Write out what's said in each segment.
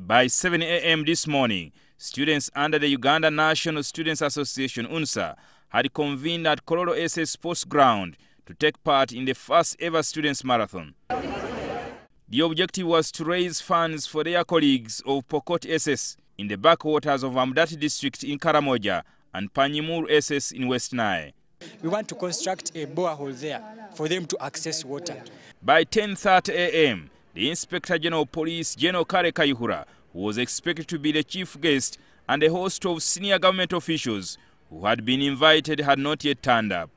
By 7 a.m. this morning, students under the Uganda National Students Association UNSA had convened at Kololo SS Sports Ground to take part in the first ever students marathon. The objective was to raise funds for their colleagues of Pokot SS in the backwaters of Amdati district in Karamoja and Panyimur SS in West Nile. We want to construct a borehole there for them to access water. By 10:30 a.m., the Inspector General of Police, General Kale Kayihura, who was expected to be the chief guest, and a host of senior government officials who had been invited had not yet turned up.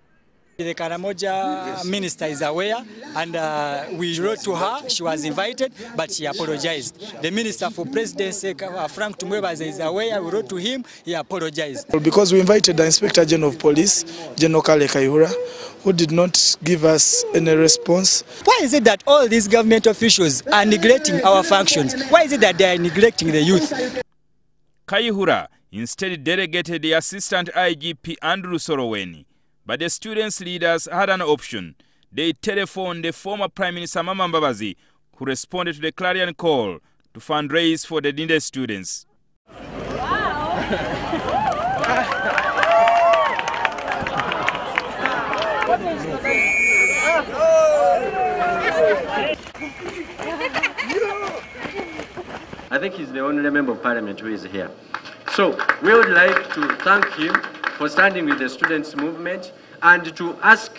The Karamoja minister is aware, and we wrote to her. She was invited, but she apologized. The minister for presidency, Frank Mbabazi, is aware. We wrote to him. He apologized. Because we invited the Inspector General of Police, General Kale Kayihura, who did not give us any response. Why is it that all these government officials are neglecting our functions? Why is it that they are neglecting the youth? Kayihura instead delegated the Assistant IGP Andrew Soroweni. But the students' leaders had an option. They telephoned the former Prime Minister Amama Mbabazi, who responded to the clarion call to fundraise for the needed students. I think he's the only member of parliament who is here. So we would like to thank him for standing with the students' movement and to ask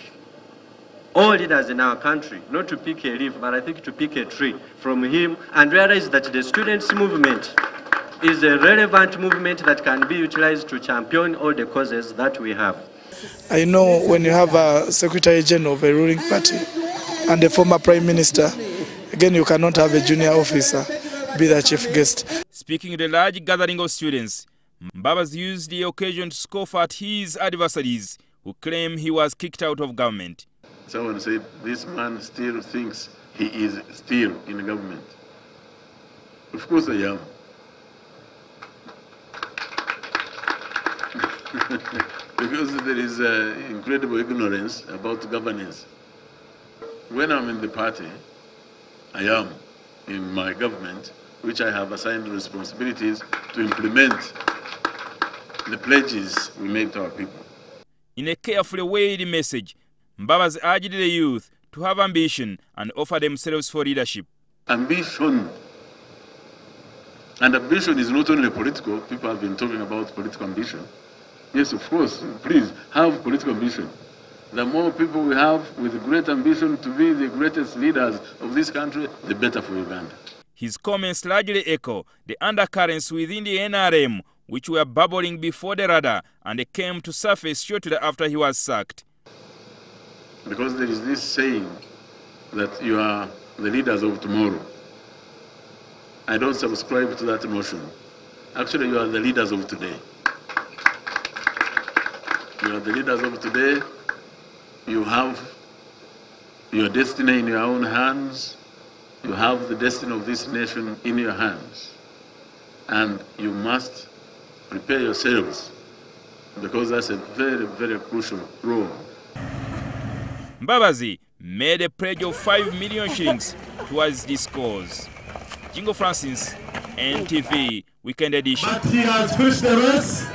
all leaders in our country not to pick a leaf, but I think to pick a tree from him and realize that the students' movement is a relevant movement that can be utilized to champion all the causes that we have. I know when you have a Secretary General of a ruling party and a former Prime Minister, again you cannot have a junior officer be the chief guest. Speaking to the large gathering of students, Mbabazi used the occasion to scoff at his adversaries who claim he was kicked out of government. Someone said, this man still thinks he is still in government. Of course I am. Because there is incredible ignorance about governance. When I'm in the party, I am in my government, which I have assigned responsibilities to implement the pledges we made to our people. In a carefully weighed message, Mbabazi urged the youth to have ambition and offer themselves for leadership. Ambition. And ambition is not only political. People have been talking about political ambition. Yes, of course, please have political ambition. The more people we have with great ambition to be the greatest leaders of this country, the better for Uganda. His comments largely echo the undercurrents within the NRM, which were bubbling before the radar, and they came to surface shortly after he was sacked. Because there is this saying that you are the leaders of tomorrow. I don't subscribe to that notion. Actually, you are the leaders of today. You are the leaders of today. You have your destiny in your own hands. You have the destiny of this nation in your hands. And you must prepare yourselves, because that's a very, very crucial role. Mbabazi made a pledge of 5 million shillings towards this cause. Jingo Francis, NTV Weekend Edition. But he has pushed the rest.